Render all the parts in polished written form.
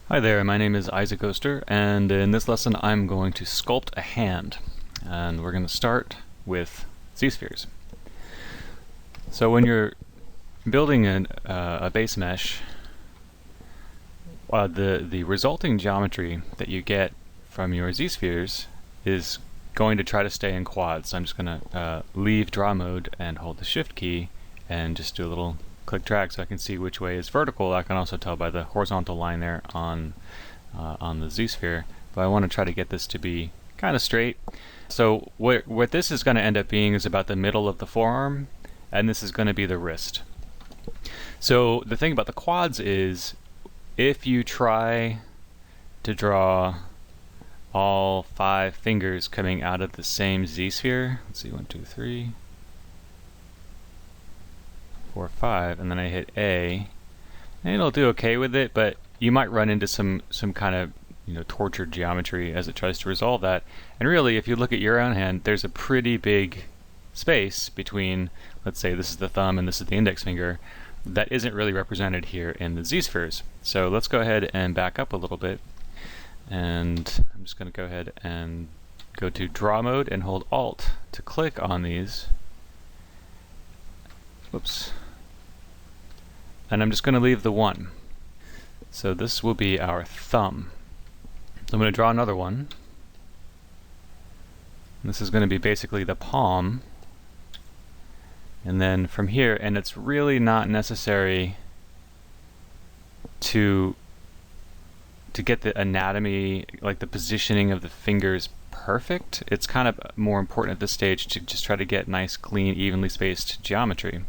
Hi there, my name is Isaac Oster, and in this lesson I'm going to sculpt a hand. And we're going to start with Z-spheres. So when you're building a base mesh, the resulting geometry that you get from your Z-spheres is going to try to stay in quads. So I'm just going to leave draw mode and hold the shift key and just do a little click drag so I can see which way is vertical. I can also tell by the horizontal line there on the Z-sphere, but I want to try to get this to be kind of straight. So what this is going to end up being is about the middle of the forearm, and this is going to be the wrist. So the thing about the quads is, if you try to draw all 5 fingers coming out of the same Z-sphere, let's see, 1, 2, 3, 4, 5, and then I hit A, and it'll do okay with it, but you might run into some kind of tortured geometry as it tries to resolve that. And really, if you look at your own hand, there's a pretty big space between, let's say this is the thumb and this is the index finger, that isn't really represented here in the Z-spheres. So let's go ahead and back up a little bit, and I'm just going to go ahead and go to draw mode and hold Alt to click on these. Whoops. And I'm just going to leave the 1. So this will be our thumb. So I'm going to draw another one. And this is going to be basically the palm. And then from here, and it's really not necessary to get the anatomy, like the positioning of the fingers perfect. It's kind of more important at this stage to just try to get nice, clean, evenly spaced geometry.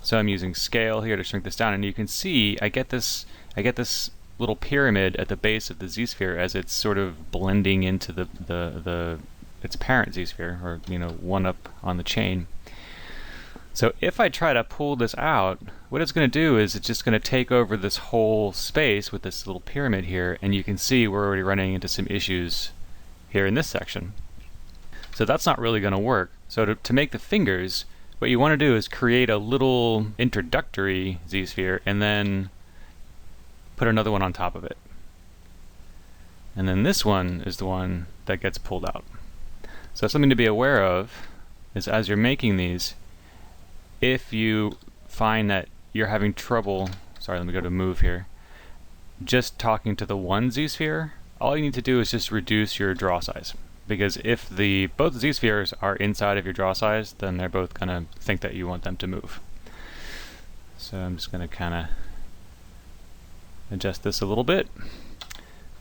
So I'm using scale here to shrink this down, and you can see I get this little pyramid at the base of the Z-sphere as it's sort of blending into its parent Z-sphere, or one up on the chain. So if I try to pull this out, what it's going to do is it's just going to take over this whole space with this little pyramid here, and you can see we're already running into some issues here in this section. So that's not really going to work. So to make the fingers, what you want to do is create a little introductory Z-sphere and then put another one on top of it. And then this one is the one that gets pulled out. So something to be aware of is, as you're making these, if you find that you're having trouble, sorry, let me go to move here, just talking to the one Z-sphere, all you need to do is just reduce your draw size. Because if both Z-spheres are inside of your draw size, then they're both going to think that you want them to move. So I'm just going to kind of adjust this a little bit.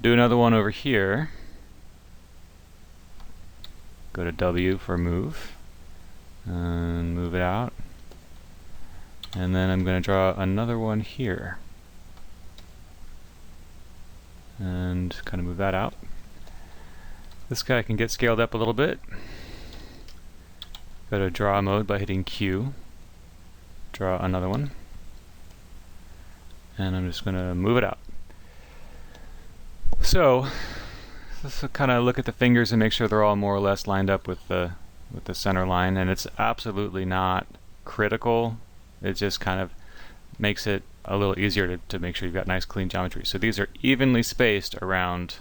Do another one over here. Go to W for move. And move it out. And then I'm going to draw another one here. And kind of move that out. This guy can get scaled up a little bit. Go to draw mode by hitting Q. Draw another one. And I'm just going to move it out. So let's kind of look at the fingers and make sure they're all more or less lined up with the center line. And it's absolutely not critical. It just kind of makes it a little easier to make sure you've got nice clean geometry. So these are evenly spaced around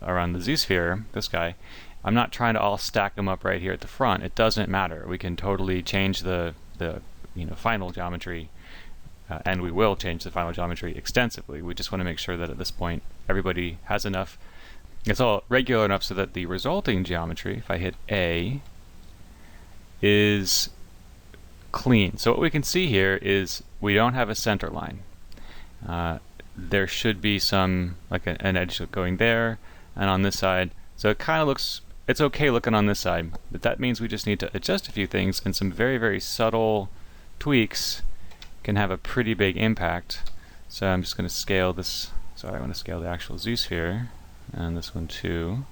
the Z-sphere, this guy. I'm not trying to all stack them up right here at the front. It doesn't matter. We can totally change the final geometry, and we will change the final geometry extensively. We just want to make sure that at this point everybody has enough. It's all regular enough so that the resulting geometry, if I hit A, is clean. So what we can see here is we don't have a center line. There should be some, like an edge going there, and on this side. So it kind of looks, it's okay looking on this side, but that means we just need to adjust a few things, and some very, very subtle tweaks can have a pretty big impact. So I'm just going to scale this. Sorry, I want to scale the actual Z-sphere, and this one too.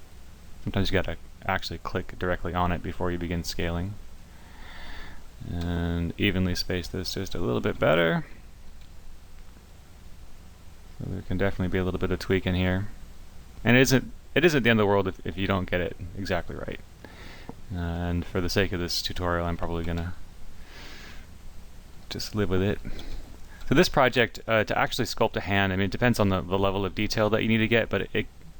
Sometimes you got to actually click directly on it before you begin scaling. And evenly space this just a little bit better. So there can definitely be a little bit of tweak in here. And it isn't the end of the world if you don't get it exactly right. And for the sake of this tutorial, I'm probably going to just live with it. So this project, to actually sculpt a hand, I mean, it depends on the level of detail that you need to get, but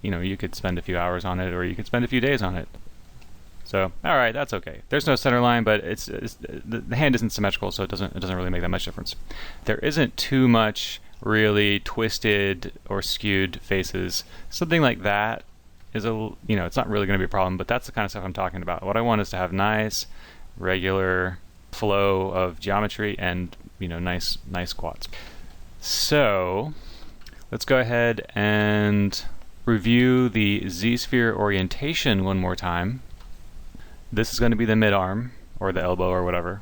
you could spend a few hours on it, or you could spend a few days on it. So, all right, that's okay. There's no center line, but the hand isn't symmetrical, so it doesn't really make that much difference. There isn't too much really twisted or skewed faces. Something like that is it's not really going to be a problem, but that's the kind of stuff I'm talking about. What I want is to have nice, regular flow of geometry and nice quads. So let's go ahead and review the Z-sphere orientation one more time. This is going to be the mid-arm, or the elbow, or whatever.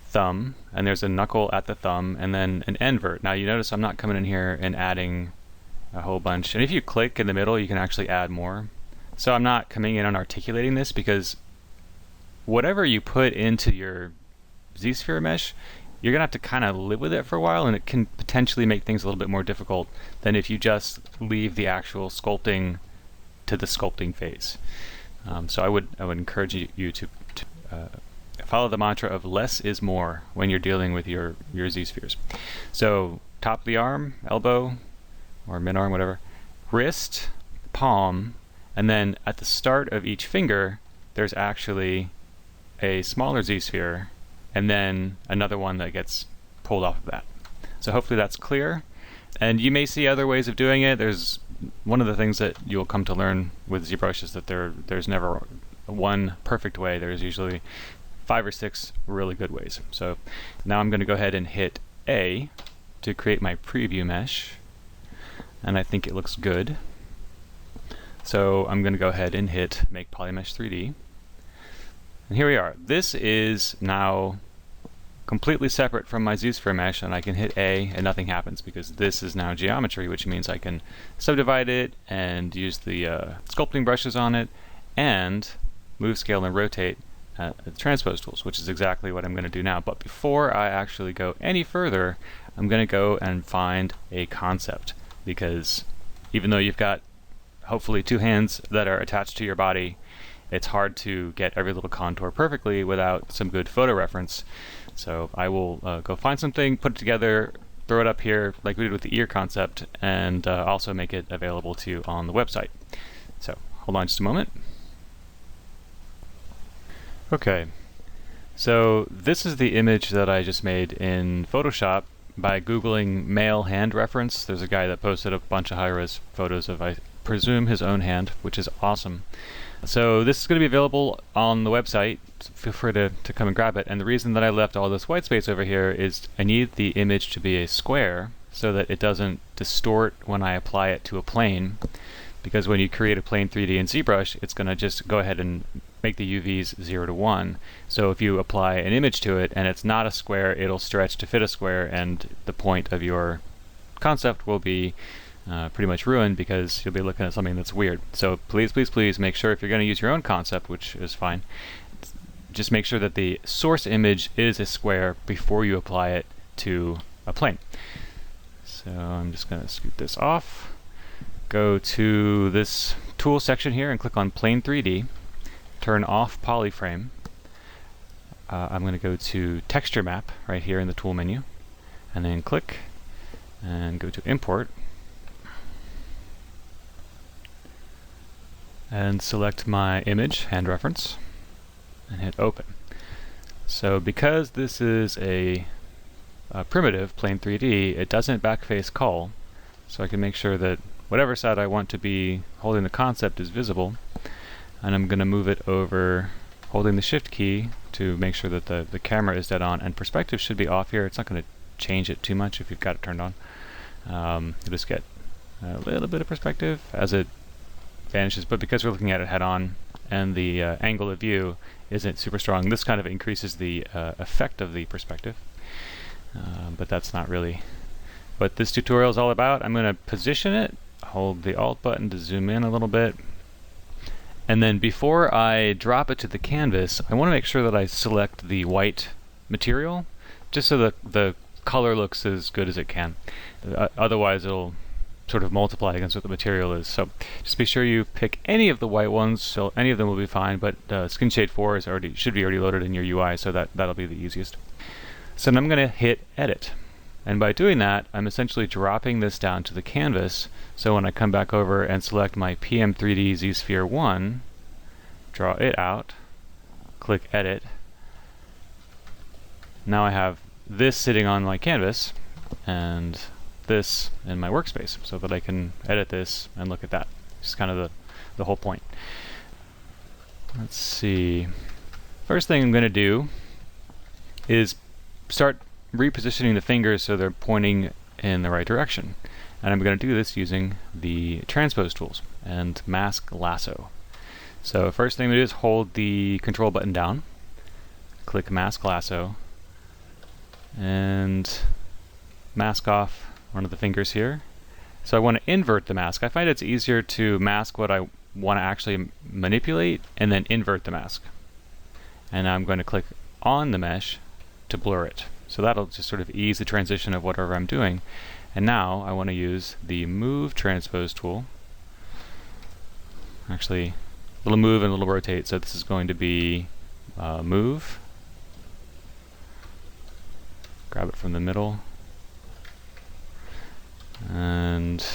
Thumb, and there's a knuckle at the thumb, and then an invert. Now you notice I'm not coming in here and adding a whole bunch. And if you click in the middle, you can actually add more. So I'm not coming in and articulating this, because whatever you put into your Z-sphere mesh, you're going to have to kind of live with it for a while, and it can potentially make things a little bit more difficult than if you just leave the actual sculpting to the sculpting phase. So I would encourage you to follow the mantra of less is more when you're dealing with your Z-spheres. So top of the arm, elbow, or mid-arm, whatever, wrist, palm, and then at the start of each finger, there's actually a smaller Z-sphere, and then another one that gets pulled off of that. So hopefully that's clear. And you may see other ways of doing it. There's one of the things that you'll come to learn with ZBrush is that there's never one perfect way. There's usually 5 or 6 really good ways. So now I'm going to go ahead and hit A to create my preview mesh, and I think it looks good. So I'm going to go ahead and hit Make Polymesh 3D. And here we are. This is now completely separate from my Z-sphere mesh, and I can hit A and nothing happens because this is now geometry, which means I can subdivide it and use the sculpting brushes on it and move, scale, and rotate the transpose tools, which is exactly what I'm going to do now. But before I actually go any further, I'm going to go and find a concept, because even though you've got hopefully 2 hands that are attached to your body, it's hard to get every little contour perfectly without some good photo reference. So I will go find something, put it together, throw it up here like we did with the ear concept, and also make it available to you on the website. So hold on just a moment. Okay, so this is the image that I just made in Photoshop by Googling male hand reference. There's a guy that posted a bunch of high-res photos of, I presume, his own hand, which is awesome. So this is going to be available on the website. So feel free to come and grab it. And the reason that I left all this white space over here is I need the image to be a square so that it doesn't distort when I apply it to a plane. Because when you create a plane 3D in ZBrush, it's going to just go ahead and make the UVs 0 to 1. So if you apply an image to it and it's not a square, it'll stretch to fit a square, and the point of your concept will be pretty much ruined because you'll be looking at something that's weird. So please, please, please make sure if you're going to use your own concept, which is fine, just make sure that the source image is a square before you apply it to a plane. So I'm just going to scoot this off. Go to this tool section here and click on Plane 3D. Turn off Polyframe. I'm going to go to Texture Map right here in the tool menu, and then click and go to Import and select my image, hand reference, and hit Open. So because this is a primitive Plane 3D, it doesn't backface cull, so I can make sure that whatever side I want to be holding the concept is visible, and I'm going to move it over holding the Shift key to make sure that the camera is dead on, and perspective should be off here. It's not going to change it too much if you've got it turned on. You just get a little bit of perspective as it vanishes, but because we're looking at it head on and the angle of view isn't super strong, this kind of increases the effect of the perspective, but that's not really what this tutorial is all about. I'm going to position it, hold the Alt button to zoom in a little bit, and then before I drop it to the canvas, I want to make sure that I select the white material, just so that the color looks as good as it can. Otherwise it'll sort of multiply against what the material is. So just be sure you pick any of the white ones, so any of them will be fine, but Skin Shade 4 should be already loaded in your UI, so that'll be the easiest. So then I'm going to hit Edit. And by doing that, I'm essentially dropping this down to the canvas, so when I come back over and select my PM3D Z-Sphere 1, draw it out, click Edit. Now I have this sitting on my canvas, and this in my workspace, so that I can edit this and look at that. It's kind of the whole point. Let's see. First thing I'm going to do is start repositioning the fingers so they're pointing in the right direction. And I'm going to do this using the transpose tools and mask lasso. So first thing to do is hold the control button down, click mask lasso, and mask off one of the fingers here. So I want to invert the mask. I find it's easier to mask what I want to actually manipulate and then invert the mask. And I'm going to click on the mesh to blur it. So that'll just sort of ease the transition of whatever I'm doing. And now I want to use the move transpose tool. Actually, a little move and a little rotate. So this is going to be move. Grab it from the middle. And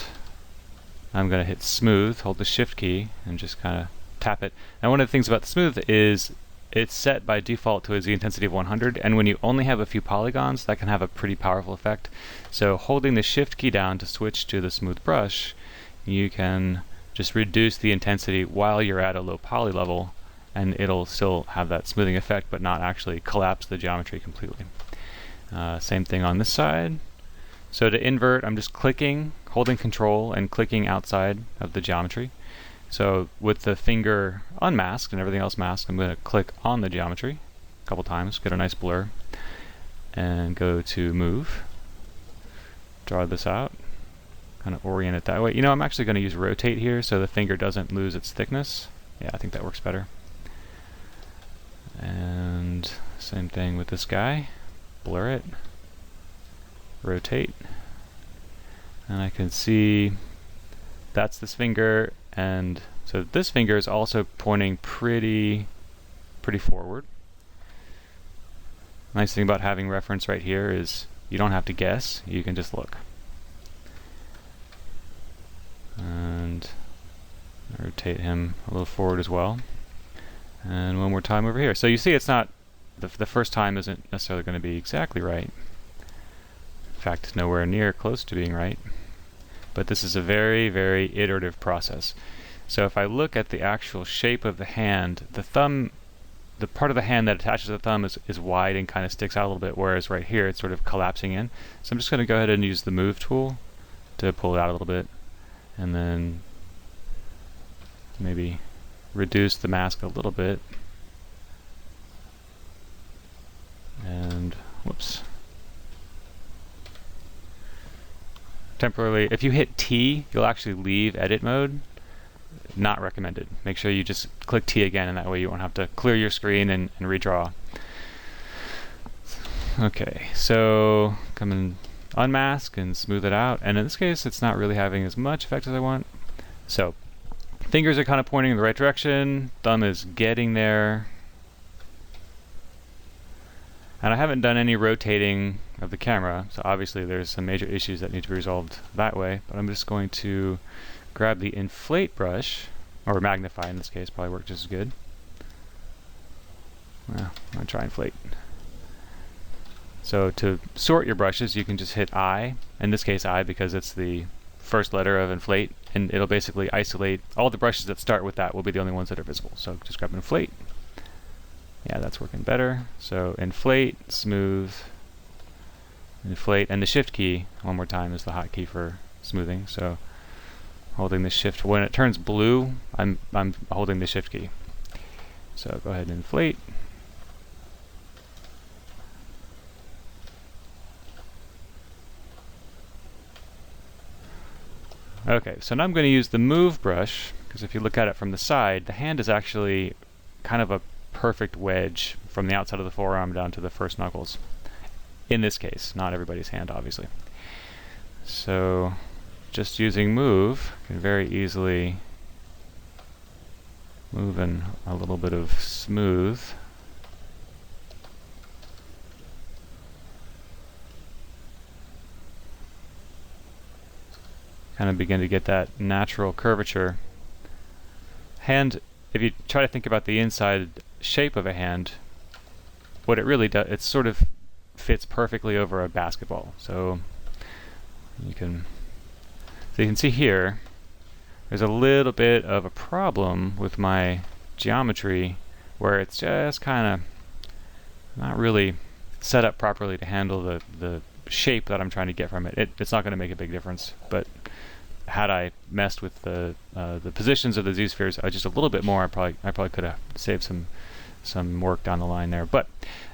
I'm going to hit smooth, hold the shift key, and just kind of tap it. Now one of the things about the smooth is it's set by default to a Z intensity of 100, and when you only have a few polygons, that can have a pretty powerful effect. So holding the shift key down to switch to the smooth brush, you can just reduce the intensity while you're at a low poly level, and it'll still have that smoothing effect, but not actually collapse the geometry completely. Same thing on this side. So to invert, I'm just clicking, holding control, and clicking outside of the geometry. So with the finger unmasked and everything else masked, I'm going to click on the geometry a couple times, get a nice blur, and go to move. Draw this out, kind of orient it that way. You know, I'm actually going to use rotate here so the finger doesn't lose its thickness. Yeah, I think that works better. And same thing with this guy. Blur it, rotate, and I can see that's this finger, and so this finger is also pointing pretty forward. Nice thing about having reference right here is you don't have to guess, you can just look. And rotate him a little forward as well. And one more time over here. So you see it's not, the first time isn't necessarily going to be exactly right. In fact, it's nowhere near close to being right. But this is a very, very iterative process. So if I look at the actual shape of the hand, the thumb, the part of the hand that attaches to the thumb is wide and kind of sticks out a little bit, whereas right here it's sort of collapsing in. So I'm just going to go ahead and use the move tool to pull it out a little bit, and then maybe reduce the mask a little bit. And whoops. Temporarily, if you hit T, you'll actually leave edit mode. Not recommended. Make sure you just click T again, and that way you won't have to clear your screen and redraw. Okay, so come and unmask and smooth it out, and in this case it's not really having as much effect as I want. So fingers are kind of pointing in the right direction, thumb is getting there, and I haven't done any rotating of the camera, so obviously there's some major issues that need to be resolved that way, but I'm just going to grab the inflate brush, or magnify in this case, probably work just as good. Well, I'm going to try inflate. So to sort your brushes, you can just hit I, in this case I because it's the first letter of inflate, and it'll basically isolate all the brushes that start with that will be the only ones that are visible. So just grab inflate. Yeah, that's working better. So inflate, smooth, inflate, and the shift key, one more time, is the hotkey for smoothing. So holding the shift, when it turns blue, I'm holding the shift key. So go ahead and inflate. Okay, so now I'm going to use the move brush, because if you look at it from the side, the hand is actually kind of a perfect wedge from the outside of the forearm down to the first knuckles. In this case, not everybody's hand, obviously. So just using move, you can very easily move in a little bit of smooth. kind of begin to get that natural curvature. Hand, if you try to think about the inside shape of a hand, what it really does, it sort of fits perfectly over a basketball. So you can see here, there's a little bit of a problem with my geometry where it's just kind of not really set up properly to handle the shape that I'm trying to get from it. It's not going to make a big difference, but had I messed with the positions of the Z-spheres just a little bit more, I probably could have saved some work down the line there. But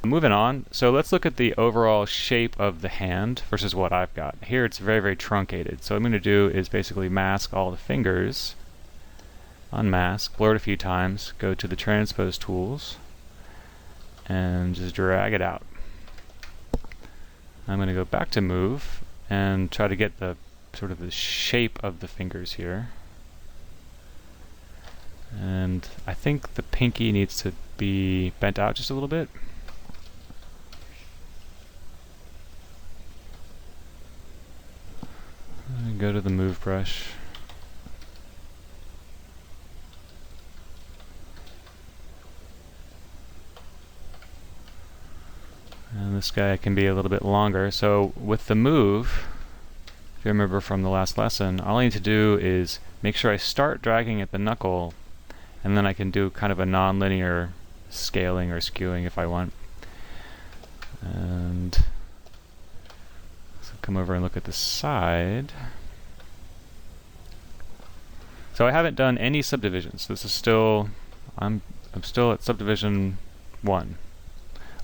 moving on, so let's look at the overall shape of the hand versus what I've got. Here it's very, very truncated. So what I'm going to do is basically mask all the fingers, unmask, blur it a few times, go to the transpose tools, and just drag it out. I'm going to go back to move and try to get the sort of the shape of the fingers here. And I think the pinky needs to be bent out just a little bit. And go to the move brush. And this guy can be a little bit longer. So with the move, if you remember from the last lesson, all I need to do is make sure I start dragging at the knuckle, and then I can do kind of a non-linear scaling or skewing if I want. And so come over and look at the side. So I haven't done any subdivisions. This is still, I'm still at subdivision 1.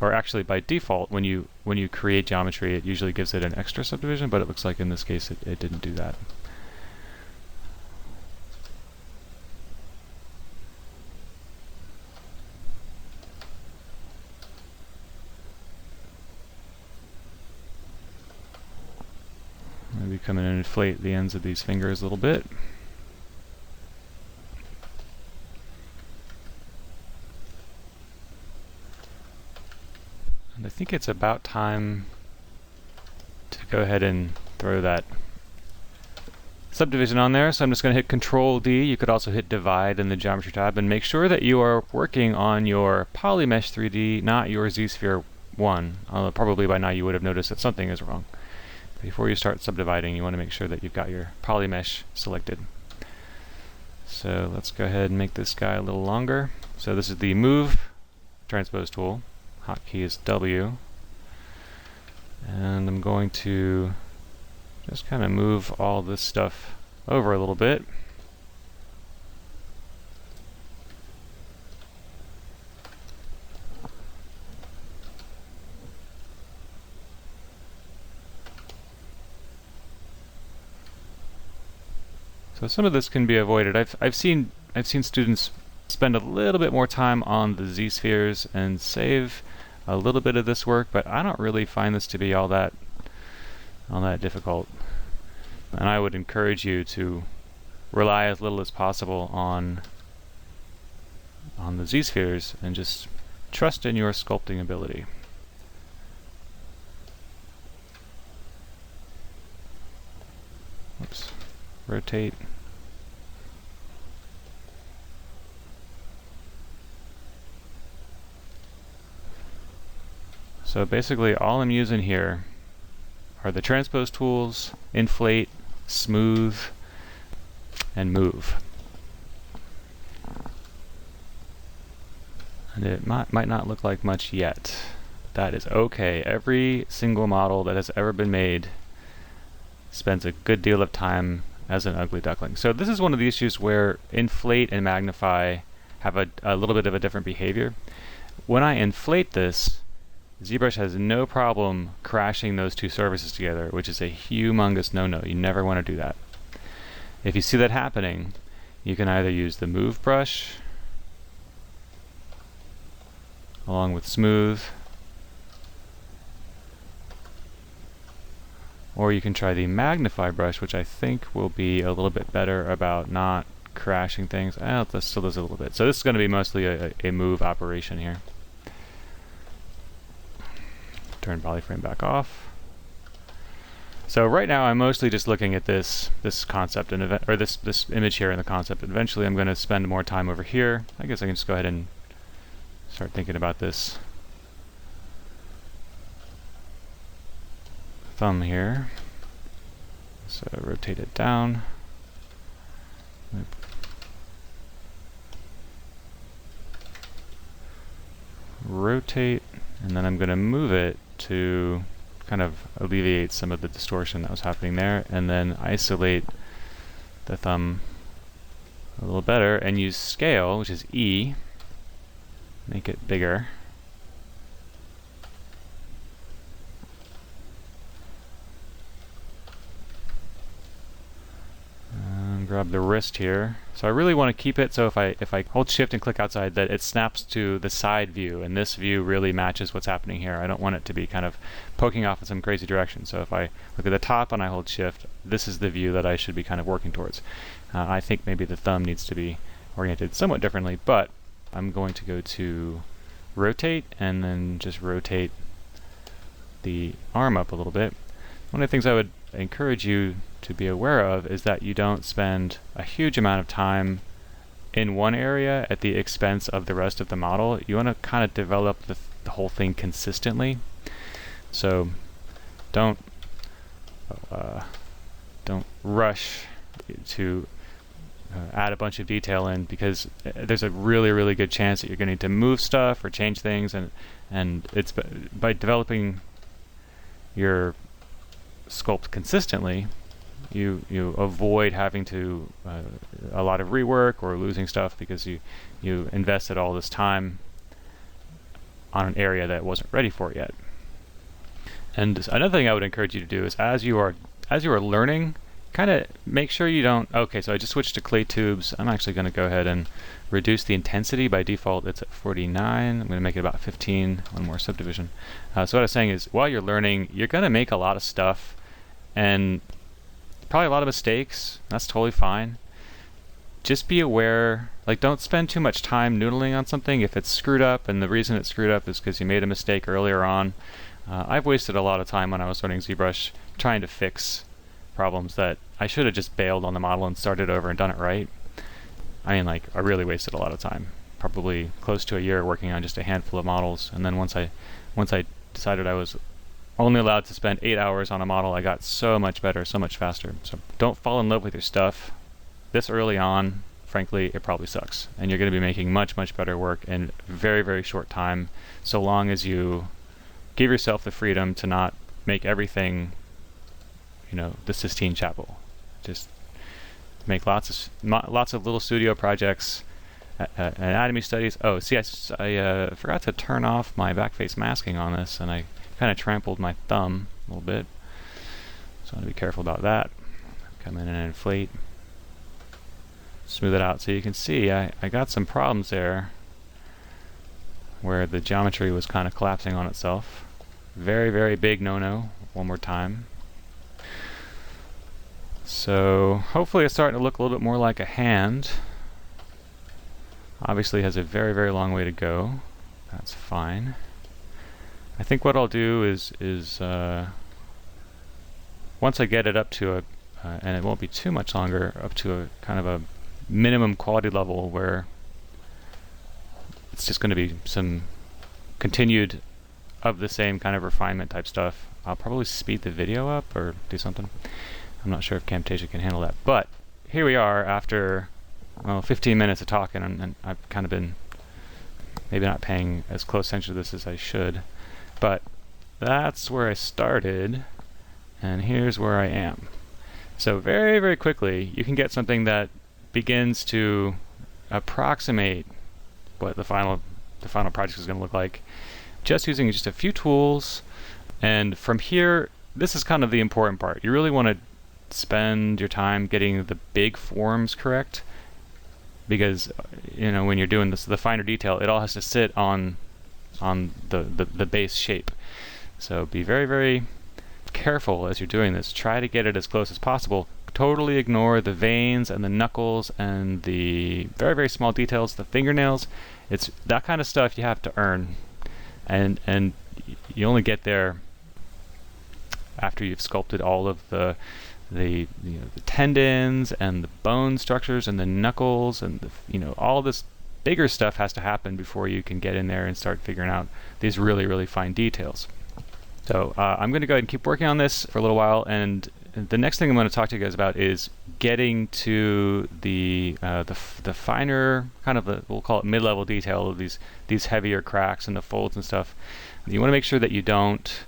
Or actually, by default, when you create geometry, it usually gives it an extra subdivision, but it looks like in this case it didn't do that. Maybe come in and inflate the ends of these fingers a little bit. I think it's about time to go ahead and throw that subdivision on there. So I'm just going to hit Control D. You could also hit Divide in the Geometry tab, and make sure that you are working on your Polymesh 3D, not your Z-Sphere 1. Probably by now you would have noticed that something is wrong. Before you start subdividing, you want to make sure that you've got your Polymesh selected. So let's go ahead and make this guy a little longer. So this is the Move Transpose tool. Hotkey is W, and I'm going to just kind of move all this stuff over a little bit. So some of this can be avoided. I've seen students spend a little bit more time on the Z-spheres and save a little bit of this work, but I don't really find this to be all that difficult. And I would encourage you to rely as little as possible on the Z-spheres and just trust in your sculpting ability. Oops. Rotate. So basically all I'm using here are the transpose tools, inflate, smooth, and move. And it might not look like much yet. That is okay. Every single model that has ever been made spends a good deal of time as an ugly duckling. So this is one of the issues where inflate and magnify have a little bit of a different behavior. When I inflate this, ZBrush has no problem crashing those two surfaces together, which is a humongous no-no. You never want to do that. If you see that happening, you can either use the Move brush along with Smooth, or you can try the Magnify brush, which I think will be a little bit better about not crashing things. That still does a little bit. So this is going to be mostly a move operation here. Turn polyframe back off. So right now I'm mostly just looking at this concept and or this image here in the concept. Eventually I'm going to spend more time over here. I guess I can just go ahead and start thinking about this thumb here. So rotate it down. Rotate, and then I'm going to move it to kind of alleviate some of the distortion that was happening there, and then isolate the thumb a little better and use scale, which is E, make it bigger. Grab the wrist here. So I really want to keep it so if I hold shift and click outside that it snaps to the side view, and this view really matches what's happening here. I don't want it to be kind of poking off in some crazy direction. So if I look at the top and I hold shift, this is the view that I should be kind of working towards. I think maybe the thumb needs to be oriented somewhat differently, but I'm going to go to rotate and then just rotate the arm up a little bit. One of the things I would encourage you to be aware of is that you don't spend a huge amount of time in one area at the expense of the rest of the model. You want to kind of develop the whole thing consistently. So don't rush to add a bunch of detail in, because there's a really good chance that you're going to need to move stuff or change things, and it's by developing your sculpt consistently, you avoid having to a lot of rework or losing stuff because you invested all this time on an area that wasn't ready for it yet. And another thing I would encourage you to do is as you are learning, kind of make sure you don't. Okay, so I just switched to clay tubes. I'm actually going to go ahead and reduce the intensity. By default it's at 49. I'm going to make it about 15. One more subdivision. So what I was saying is, while you're learning, you're going to make a lot of stuff and probably a lot of mistakes. That's totally fine. Just be aware, like, don't spend too much time noodling on something if it's screwed up, and the reason it's screwed up is because you made a mistake earlier on. I've wasted a lot of time when I was learning Zbrush trying to fix problems that I should have just bailed on the model and started over and done it right. I mean, like, I really wasted a lot of time, probably close to a year working on just a handful of models, and then once I decided I was only allowed to spend 8 hours on a model, I got so much better, so much faster. So don't fall in love with your stuff this early on. Frankly, it probably sucks, and you're going to be making much better work in very short time, so long as you give yourself the freedom to not make everything, you know, the Sistine Chapel. Just make lots of little studio projects, anatomy studies. Oh, see, I forgot to turn off my backface masking on this, and I kind of trampled my thumb a little bit, so I want to be careful about that. Come in and inflate, smooth it out. So you can see I got some problems there where the geometry was kind of collapsing on itself. Very big no-no. One more time. So hopefully it's starting to look a little bit more like a hand. Obviously has a very long way to go. That's fine. I think what I'll do is once I get it up to a and it won't be too much longer, up to a kind of a minimum quality level where it's just going to be some continued of the same kind of refinement type stuff. I'll probably speed the video up or do something. I'm not sure if Camtasia can handle that, but here we are after 15 minutes of talking, and I've kind of been maybe not paying as close attention to this as I should, but that's where I started, and here's where I am. So very quickly you can get something that begins to approximate what the final project is going to look like, just using just a few tools. And from here, this is kind of the important part. You really want to spend your time getting the big forms correct, because you know, when you're doing this, the finer detail, it all has to sit on the base shape. So be very careful as you're doing this. Try to get it as close as possible. Totally ignore the veins and the knuckles and the very small details, the fingernails. It's that kind of stuff you have to earn, and you only get there after you've sculpted all of the the tendons and the bone structures and the knuckles and all this bigger stuff has to happen before you can get in there and start figuring out these really fine details. So I'm going to go ahead and keep working on this for a little while, and the next thing I'm going to talk to you guys about is getting to the finer kind of we'll call it mid-level detail of these heavier cracks and the folds and stuff. You want to make sure that you don't.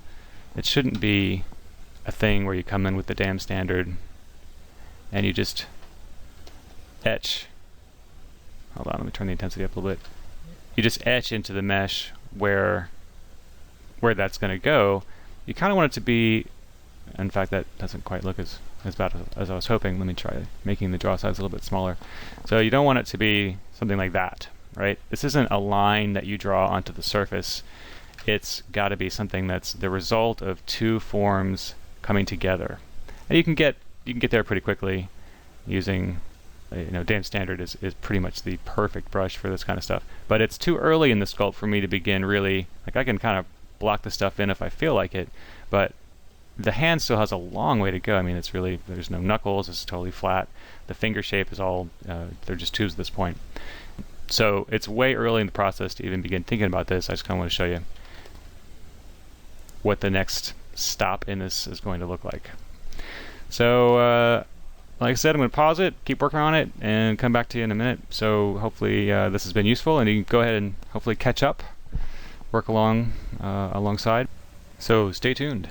It shouldn't be a thing where you come in with the damn standard and you just etch. Hold on, let me turn the intensity up a little bit. You just etch into the mesh where that's going to go. You kind of want it to be, in fact, that doesn't quite look as bad as I was hoping. Let me try making the draw size a little bit smaller. So you don't want it to be something like that, right? This isn't a line that you draw onto the surface. It's got to be something that's the result of two forms coming together. And you can get there pretty quickly using, damn standard is pretty much the perfect brush for this kind of stuff. But it's too early in the sculpt for me to begin really, like, I can kind of block the stuff in if I feel like it, but the hand still has a long way to go. I mean, it's really, there's no knuckles, it's totally flat. The finger shape is all, they're just tubes at this point. So it's way early in the process to even begin thinking about this. I just kind of want to show you what the next stop in this is going to look like. So, like I said, I'm going to pause it, keep working on it, and come back to you in a minute. So hopefully this has been useful, and you can go ahead and hopefully catch up, work alongside. So stay tuned.